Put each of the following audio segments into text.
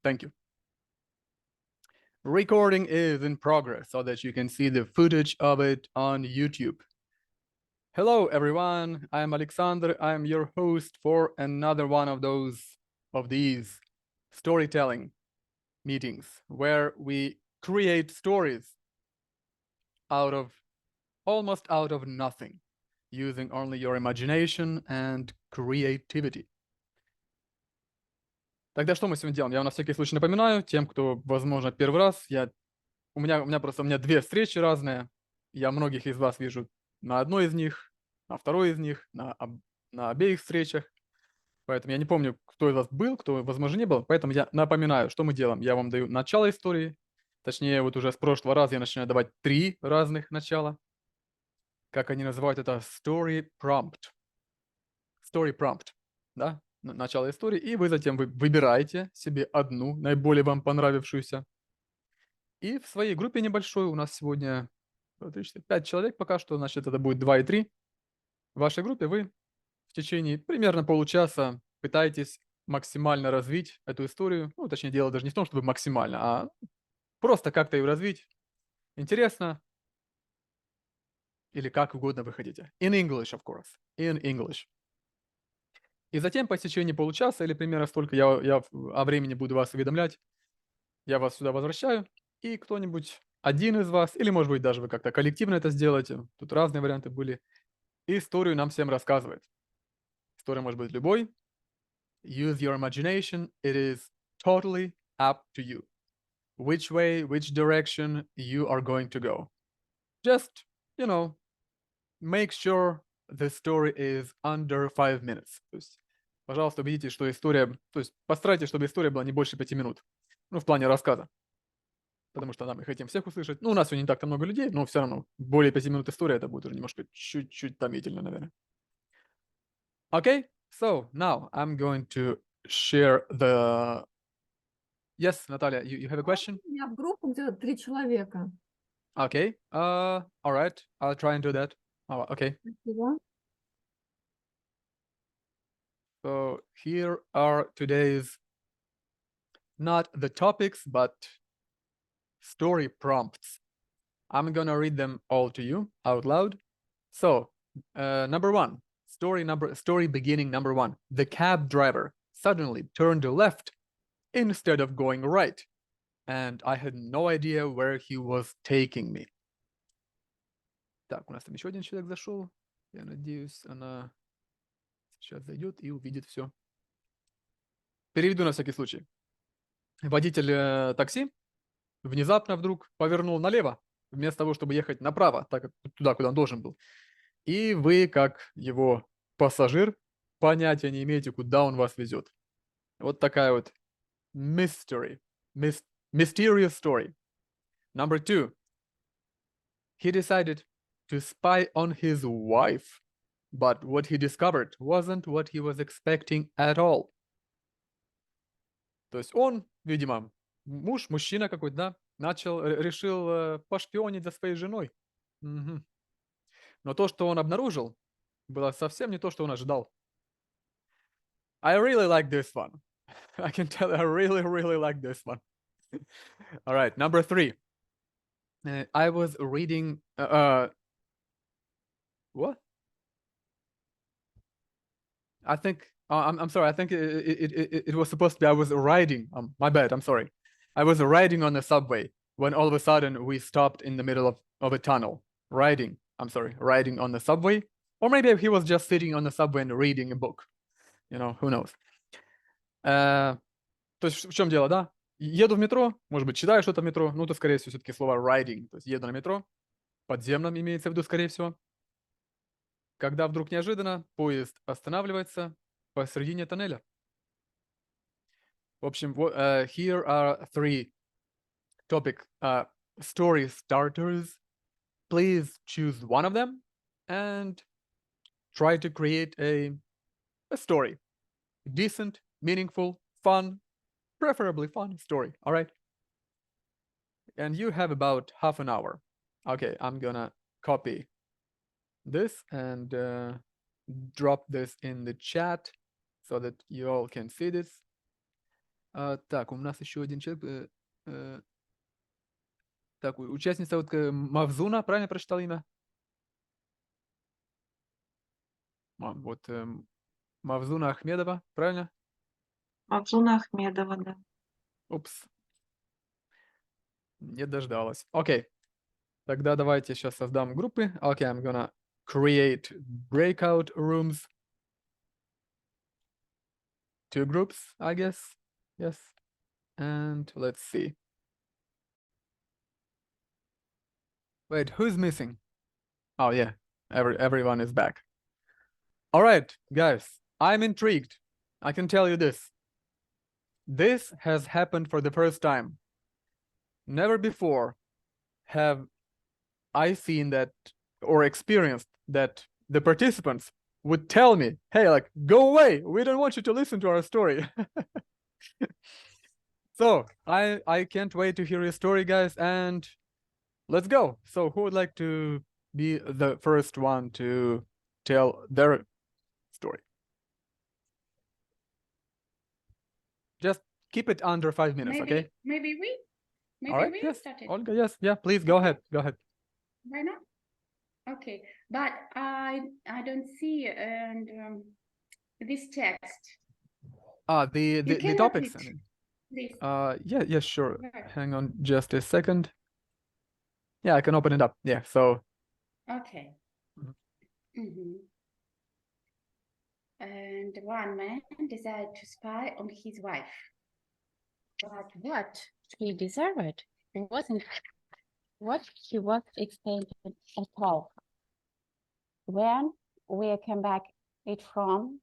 Thank you. Recording is in progress so that you can see the footage of it on YouTube. Hello, everyone. I'm Alexander. I'm your host for another one of these storytelling meetings where we create stories almost out of nothing, using only your imagination and creativity. Тогда что мы сегодня делаем? Я вам на всякий случай напоминаю, тем, кто, возможно, первый раз, у меня две встречи разные. Я многих из вас вижу на одной из них, на второй из них, на обеих встречах. Поэтому я не помню, кто из вас был, кто, возможно, не был. Поэтому я напоминаю, что мы делаем. Я вам даю начало истории. Точнее, вот уже с прошлого раза я начинаю давать 3 разных начала. Как они называют это? Story prompt. Story prompt, да? Начало истории. И вы затем выбираете себе одну, наиболее вам понравившуюся. И в своей группе небольшой, у нас сегодня 5 человек пока что, значит, это будет 2 и 3. В вашей группе вы в течение примерно получаса пытаетесь максимально развить эту историю. Ну, точнее, дело даже не в том, чтобы максимально, а просто как-то ее развить. Интересно или как угодно вы хотите. In English, of course. In English. И затем по истечении получаса или примерно столько я о времени буду вас уведомлять, я вас сюда возвращаю, и кто-нибудь один из вас, или, может быть, даже вы как-то коллективно это сделаете, тут разные варианты были, историю нам всем рассказывает. История может быть любой. Use your imagination. It is totally up to you. Which way, which direction you are going to go. Just, make sure the story is under 5 minutes. То есть, пожалуйста, убедитесь, что история... То есть, постарайтесь, чтобы история была не больше 5 минут. Ну, в плане рассказа. Потому что, да, мы хотим всех услышать. Ну, у нас сегодня не так-то много людей, но все равно более 5 минут история, это будет уже немножко чуть-чуть томительно, наверное. Okay, so now I'm going to share the... Yes, Natalia, you have a question? У меня в группу где-то 3 человека. Okay, all right, I'll try and do that. Oh, okay. Спасибо. So here are today's, not the topics, but story prompts. I'm gonna read them all to you out loud. So, number 1, story beginning number 1. The cab driver suddenly turned left instead of going right, and I had no idea where he was taking me. Так, у нас там еще один человек зашел. Я надеюсь, она сейчас зайдет и увидит все. Переведу на всякий случай. Водитель такси внезапно вдруг повернул налево, вместо того, чтобы ехать направо, так как туда, куда он должен был. И вы, как его пассажир, понятия не имеете, куда он вас везет. Вот такая вот mysterious story. Number 2. He decided to spy on his wife, but what he discovered wasn't what he was expecting at all. То есть он, видимо, мужчина какой-то, да, решил пошпионить за своей женой. Мгм. Но то, что он обнаружил, было совсем не то, что он ожидал. I really like this one. I can tell I really, really like this one. All right, number 3. I was reading... what? I think... I'm sorry, I think it was supposed to be I was riding. My bad, I'm sorry. I was riding on the subway when all of a sudden we stopped in the middle of a tunnel. Riding on the subway. Or maybe he was just sitting on the subway and reading a book. Who knows. То есть в чем дело, да? Еду в метро, может быть, читаю что-то в метро, ну, то, скорее всего, все-таки слово riding, то есть еду на метро, подземном имеется в виду, скорее всего. Когда вдруг неожиданно поезд останавливается посредине тоннеля. В общем, here are 3 topic story starters. Please choose one of them and try to create a story. Decent, meaningful, fun, preferably fun story, all right? And you have about half an hour. Okay, I'm gonna copy this and drop this in the chat so that you all can see this. Так, у нас еще один человек. Так, участница вот Мавзуна, правильно прочитал имя? Вот Мавзуна Ахмедова, правильно? Мавзуна Ахмедова, да. Упс, не дождалась. Окей, тогда давайте сейчас создам группы. Окей, I'm gonna create breakout rooms. 2 groups, I guess. Yes. And let's see. Wait, who's missing? Oh yeah, everyone is back. All right, guys, I'm intrigued. I can tell you this. This has happened for the first time. Never before have I seen that or experienced that the participants would tell me, hey, like, go away. We don't want you to listen to our story. So I can't wait to hear your story, guys, and let's go. So who would like to be the first one to tell their story? Just keep it under 5 minutes, okay? Maybe All right, we yes. started. Olga, yes, yeah, please go ahead. Go ahead. Why not? Okay, but I don't see this text. The You can topics. repeat this. Yeah, sure. Where? Hang on just a second. Yeah, I can open it up. Yeah, so Okay. Mhm. Mhm. And one man decided to spy on his wife. But what he deserved wasn't what he was expecting at all. When we came back it from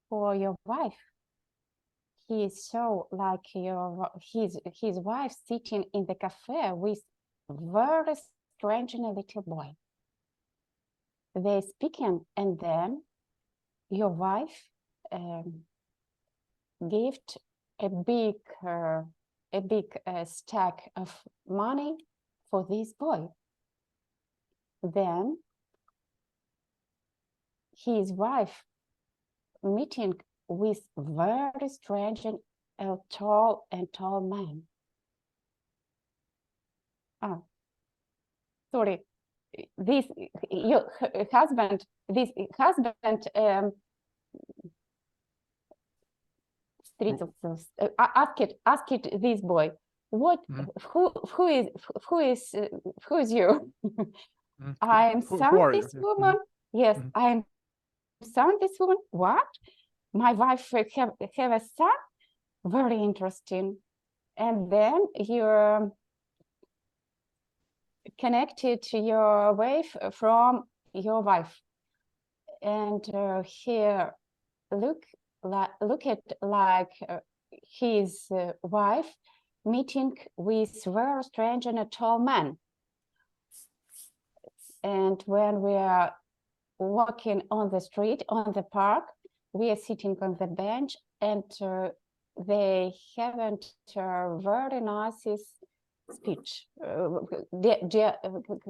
for your wife, he is so like his wife sitting in the cafe with very strange little boy. They speaking, and then your wife gave a big stack of money for this boy. Then his wife meeting with very strange and tall man. Oh, sorry. This your husband. This husband asked this boy, what? Who is you? I'm son this woman. Yes, I'm son this woman. What? My wife have a son. Very interesting. And then you're connected to your wife from your wife, and here look at like his wife meeting with very strange and a tall man. And when we are walking on the street, on the park, we are sitting on the bench, and they haven't very nice speech,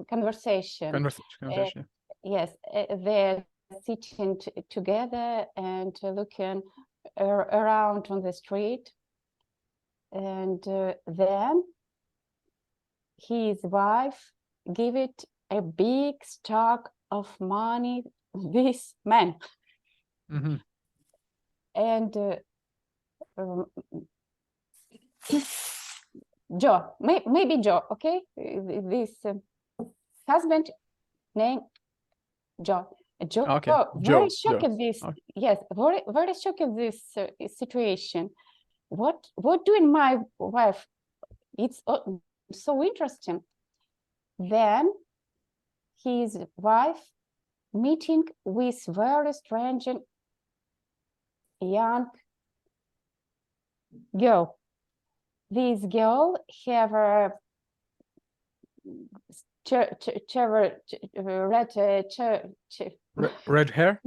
conversation. Yes, they're sitting together and looking around on the street, and then his wife gave it a big stack of money this man. And Joe, maybe Joe, okay? This husband named Joe. Joe, okay. very shocked at this. Okay. Yes, very shocked at this situation. What doing my wife? It's so interesting. Then his wife meeting with very strange young girl. This girl have a red hair?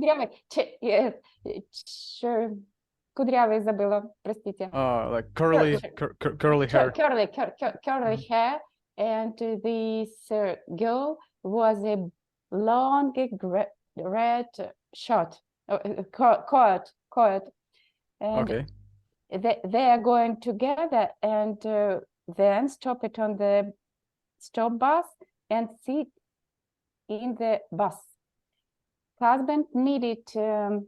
Кудрявый забыла, простите. Like curly hair. Curly hair, and this girl was a long red shirt, coat. And okay. they are going together and then stop it on the stop bus and sit in the bus. Husband needed to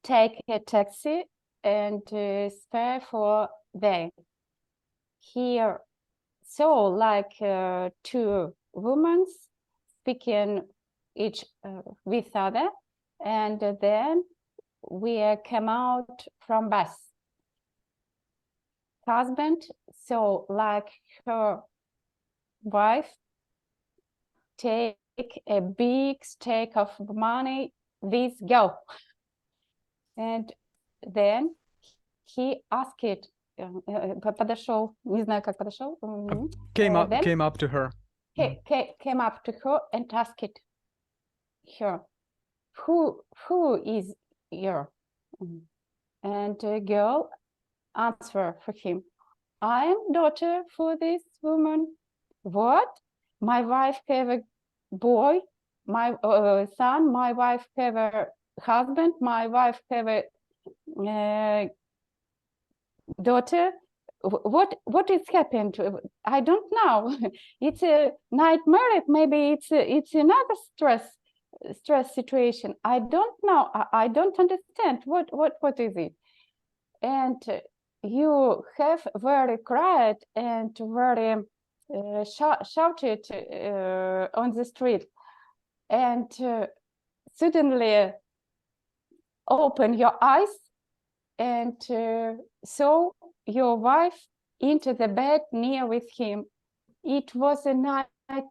take a taxi and spare for day. Here, so like two women speaking each with other, and then we came out from bus. Husband, so like her wife, take a big stake of money, this girl. And then he asked it, подошел, не знаю, как подошел. Came Then up to her. came up to her and asked her, who is your? And the girl answered for him, I am daughter for this woman. What? My wife have a boy, my son, my wife have a husband, my wife have a daughter. What is happened? I don't know. It's a nightmare. Maybe it's another stress situation. I don't know. I don't understand. What is it? And you have very cried and very shouted on the street, and suddenly open your eyes and saw your wife into the bed near with him. It was a nightmare.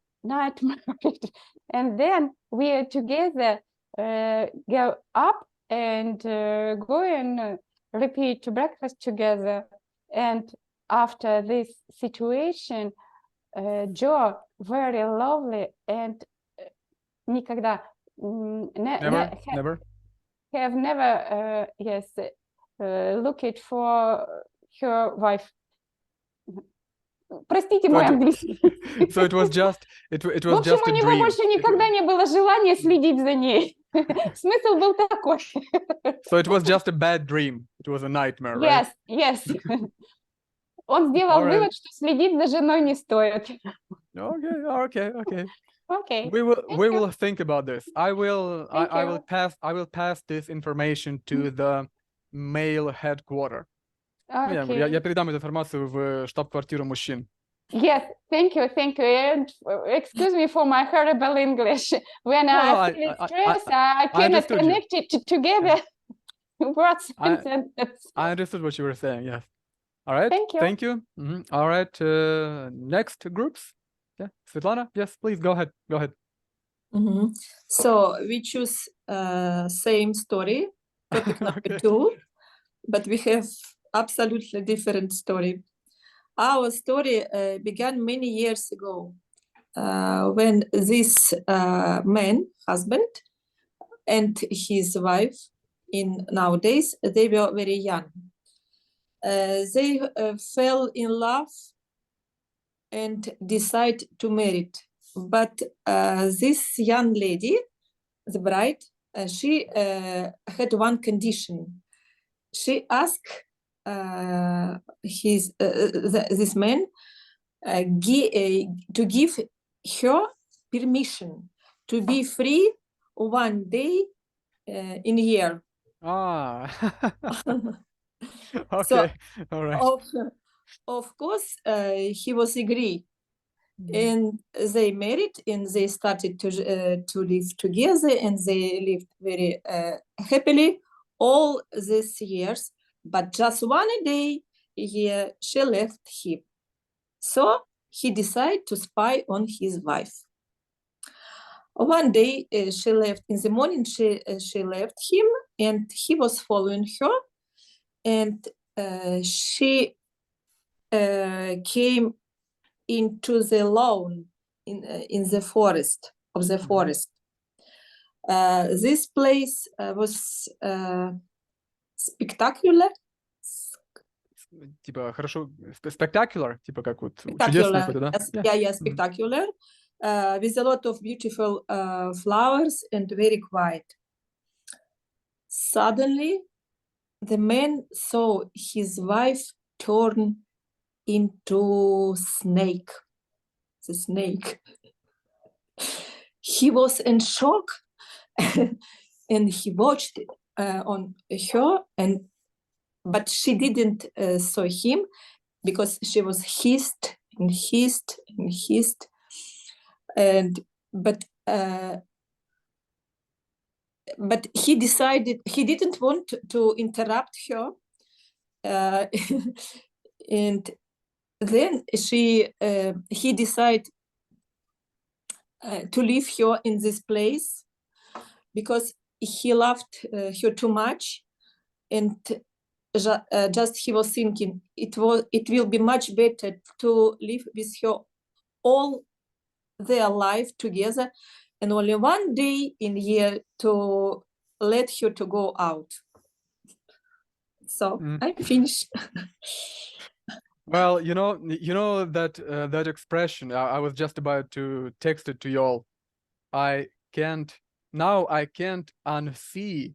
And then we are together, go up and go and repeat breakfast together. And after this situation, Joe, very lovely, and никогда Never. have never looked for her wife. Простите мой английский. So it was just В общем, just у a него dream. больше никогда не было желания следить за ней. Смысл был такой. So it was just a bad dream. It was a nightmare, right? Yes. Он сделал вывод, что следить за женой не стоит. Okay. Okay. We will think about this. I will pass this information to the male headquarter. Okay. Я передам эту информацию в штаб-квартиру мужчин. Yes, thank you. And excuse me for my horrible English. When I feel stressed, I cannot connect it together. Words and sentences. I understood what you were saying. Yes. All right. Thank you. All right. Next groups. Yeah, Svetlana. Yes, please go ahead. So we choose same story, topic number Okay. 2, but we have absolutely different story. Our story began many years ago when this husband, and his wife, nowadays, they were very young. They fell in love and decide to marry. But this young lady, the bride, she had one condition. She asked this man to give her permission to be free one day in a year. Okay. So, all right. Of course, he was agree. And they married and they started to live together, and they lived very happily all these years. But just one day, she left him. So he decided to spy on his wife. One day, she left in the morning. She left him, and he was following her, and she came into the lawn in the forest of the forest. This place was spectacular. Типа хорошо, spectacular, типа как вот чудесное какое-то, да? Yeah, spectacular. With a lot of beautiful flowers and very quiet. Suddenly, the man saw his wife turn into snake. The snake. He was in shock, and he watched on her, but she didn't saw him because she was hissed and hissed and hissed, but he decided he didn't want to interrupt her, and then he decided to leave her in this place because he loved her too much, and just he was thinking it will be much better to live with her all their life together, and only one day in year to let her to go out. So I finished. Well, you know that expression. I was just about to text it to y'all. I can't unsee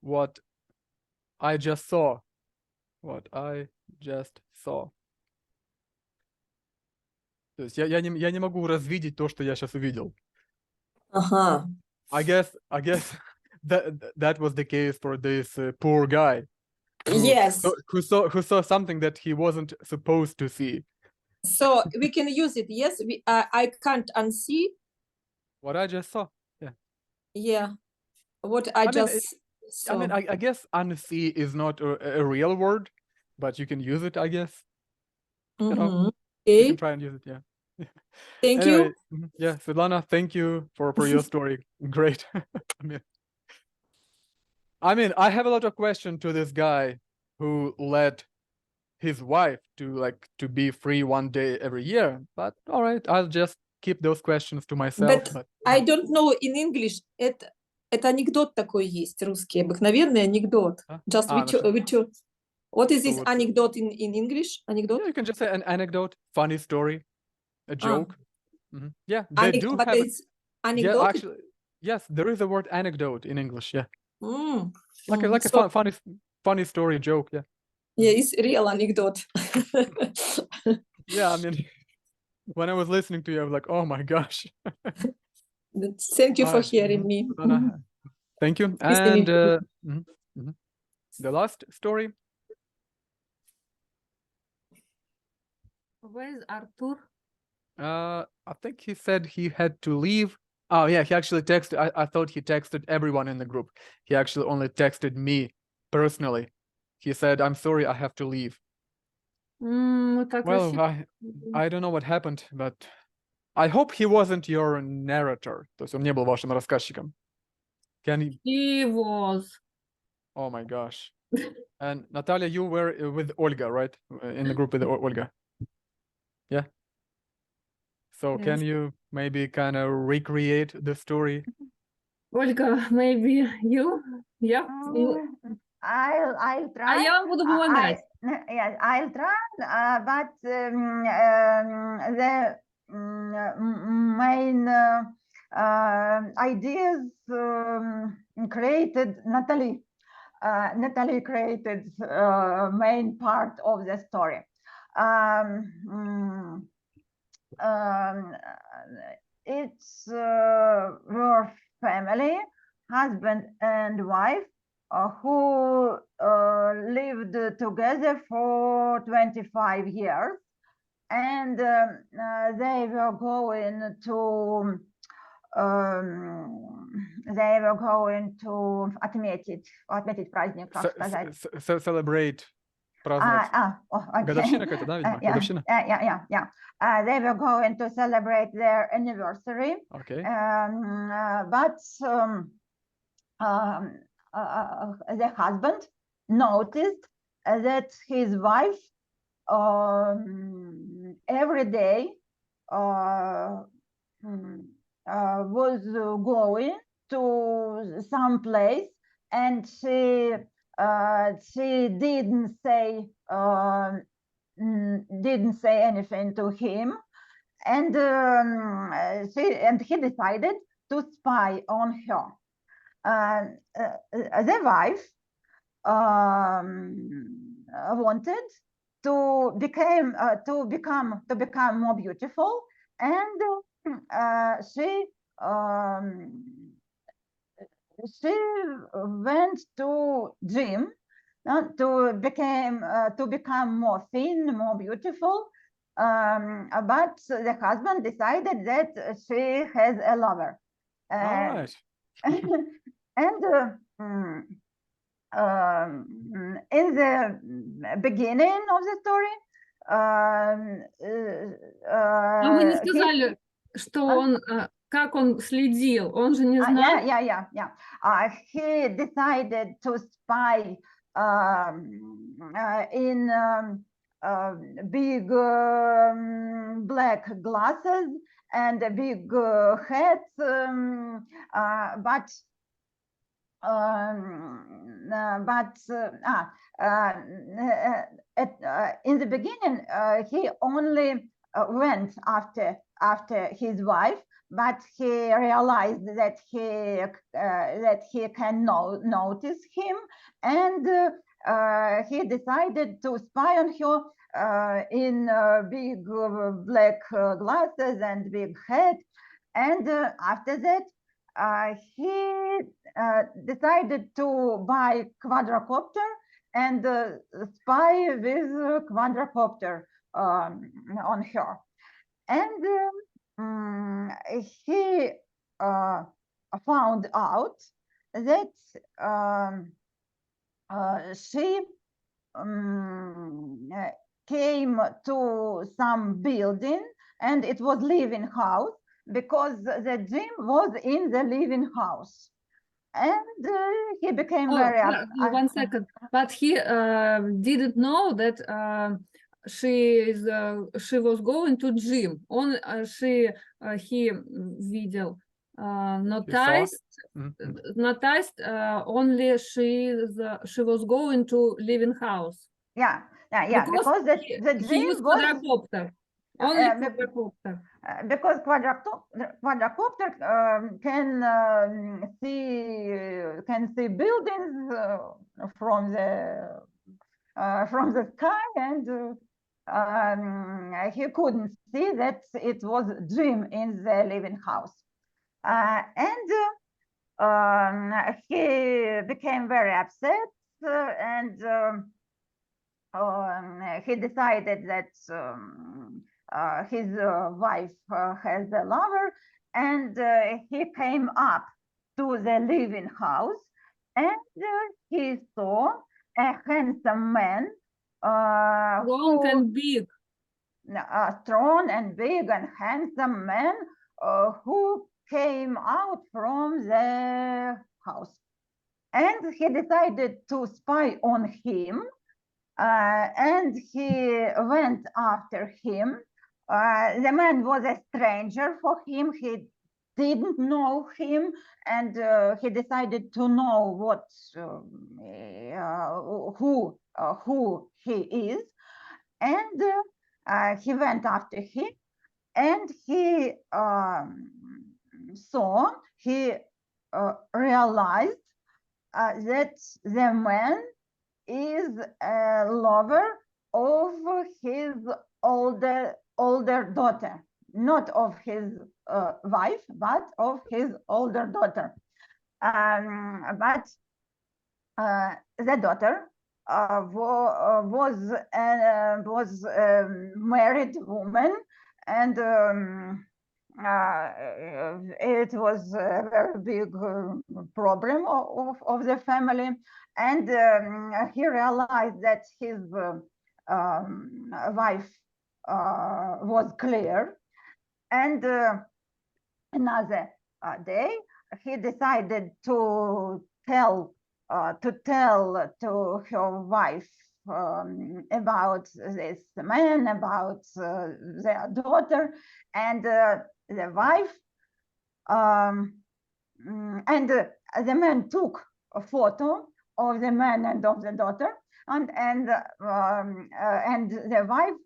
what I just saw. What I just saw. То есть я не могу развидеть то, что я сейчас увидел. Ага. I guess that was the case for this poor guy. Yes. Who saw something that he wasn't supposed to see. So we can use it. Yes, I can't unsee. What I just saw. Yeah. What I just saw. I mean, I guess unsee is not a real word, but you can use it, I guess. You know, you can try and use it, yeah. Thank Anyway, you. Yeah, Svetlana, thank you for your story. Great. I mean, I have a lot of questions to this guy who let his wife to be free one day every year. But all right, I'll just keep those questions to myself. But I don't know in English. Это анекдот такой есть, русский, обыкновенный анекдот. Just what is this anecdote in English? Anecdote? Yeah, you can just say an anecdote, funny story, a joke. Yeah, they do but have. It's anecdote. Yeah, actually, yes, there is a word anecdote in English. Yeah, like a So, funny story, joke. Yeah. Yeah, it's real anecdote. Yeah, I mean, when I was listening to you, I was like, oh my gosh. Thank you for hearing me. Thank you. Listening And the last story. Where's Artur? I think he said he had to leave. Oh yeah, he actually texted. I thought he texted everyone in the group. He actually only texted me personally. He said, I'm sorry, I have to leave. Well, I don't know what happened, but I hope he wasn't your narrator. То есть он не был вашим рассказчиком. He was. Oh my gosh. And Natalia, you were with Olga, right? In the group with Olga. Yeah. So Yes. can you maybe kind of recreate the story? Olga, maybe you? Yeah. I'll try. А я буду помогать. Yes, I'll try, but the main ideas created Natalie. Natalie created main part of the story. It's your family, husband and wife, who lived together for 25 years, and they were going to отметить праздник, как сказать? Celebrate, праздновать. Годовщина какая-то, да, видимо? Годовщина? Yeah. They were going to celebrate their anniversary. Okay. But the husband noticed that his wife every day was going to some place, and she didn't say anything to him, and he decided to spy on her. The wife wanted to become more beautiful, and she went to gym to become more thin, more beautiful. But the husband decided that she has a lover. All right. And in the beginning of the story, Но вы не he- сказали, что он, как он следил, он же не знал. yeah. He decided to spy in big black glasses and a big hats, but in the beginning he only went after his wife, but he realized that he can notice him, and he decided to spy on her in big black glasses and big hat. And after that he decided to buy quadrocopter and spy with quadrocopter on her. And he found out that she came to some building, and it was living house, because the gym was in the living house. And he became very upset. 1 second. But he didn't know that she was going to gym. He видел, noticed only she was going to living house. Yeah. Because the He used gym was quadrocopter. Only quadrocopter. Because quadrocopter can see buildings from the sky, and he couldn't see that it was gym in the living house. And he became very upset, and he decided that his wife has a lover, and he came up to the living house, and he saw a handsome man, Long and big. strong and big and handsome man, who came out from the house, and he decided to spy on him, and he went after him. The man was a stranger for him. He didn't know him, and he decided to know who he is, and he went after him, and he realized that the man is a lover of his older daughter, not of his wife, but of his older daughter. But the daughter was a married woman, and it was a very big problem of the family, and he realized that his wife was clear, and another day he decided to tell to her wife about this man, about their daughter, and the wife, and the man took a photo of the man and of the daughter, and the wife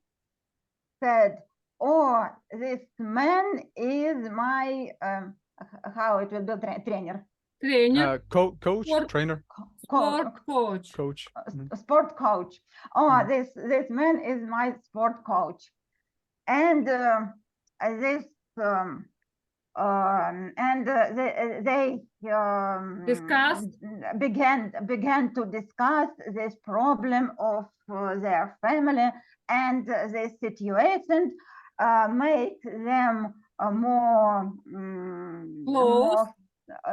said, "Oh, this man is my how it will be trainer." Тренер, coach, Sport- trainer, sport coach. coach. Mhm. Sport coach. Oh, Mhm. this man is my sport coach, and this they Discussed? began to discuss this problem of their family, and this situation make them more Close.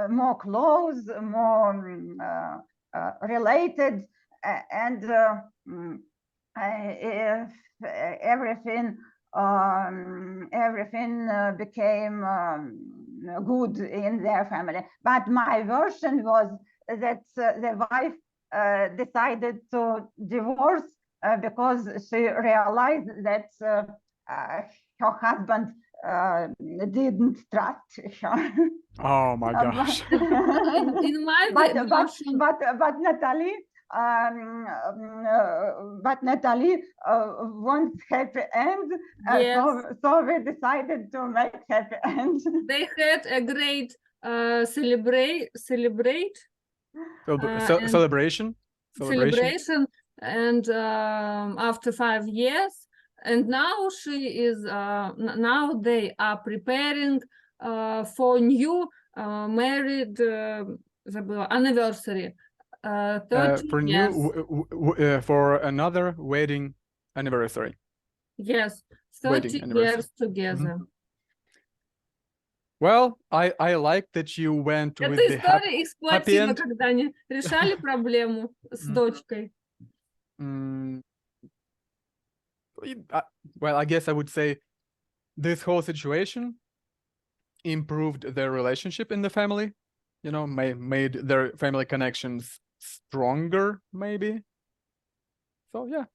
more close, more related, and if everything became good in their family. But my version was that the wife decided to divorce because she realized that her husband didn't trust her. Oh my gosh. In my version, But Natalie, wants happy end, Yes. so we decided to make happy end. they had a great celebrate and Celebration. celebration, and after 5 years, and now she is now they are preparing for new married забыла, anniversary 30 For years. for another wedding anniversary. Yes, Wedding 30 anniversary. years together. Well, I like that you went with Эта the история их сплотила, end. когда они решали проблему с дочкой. Well, I guess I would say this whole situation improved their relationship in the family, you know, made their family connections stronger, maybe. So yeah.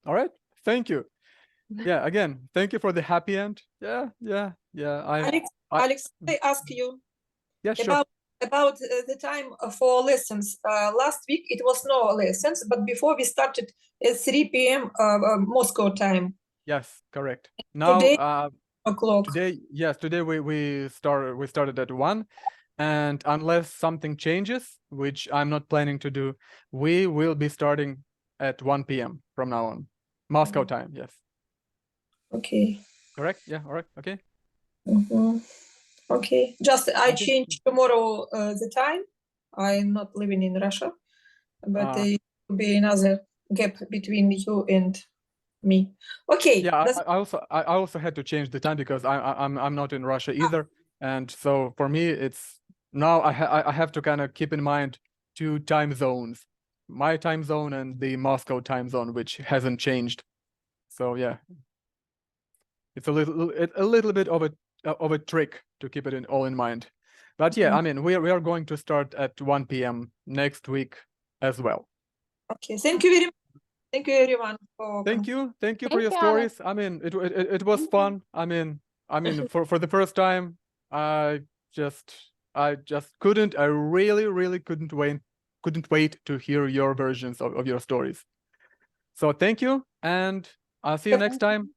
All right, thank you. Yeah, again, thank you for the happy end. Yeah. Alex, I ask you Yeah, sure. about the time for lessons. Last week it was no lessons, but before we started at 3 p.m. Moscow time. Yes, correct. Now, Today, o'clock. today we started at 1, and unless something changes, which I'm not planning to do, we will be starting at 1 p.m. from now on, Moscow time. Yes, Okay. correct. Yeah, all right, okay. Okay. Just I Okay. change tomorrow the time. I'm not living in Russia, but there will be another gap between you and me. Okay. Yeah, I also had to change the time because I'm not in Russia either, and so for me it's now I have to kind of keep in mind 2 time zones, my time zone and the Moscow time zone, which hasn't changed. So yeah, it's a little bit of a trick to keep it all in mind. But yeah, I mean we are going to start at 1 p.m. next week as well. Okay. Thank you very much. Thank you everyone for Thank you for Thank your you, Alex. stories. I mean, it was fun. I mean, for the first time, I just couldn't. I really couldn't wait to hear your versions of your stories. So thank you, and I'll see you next time.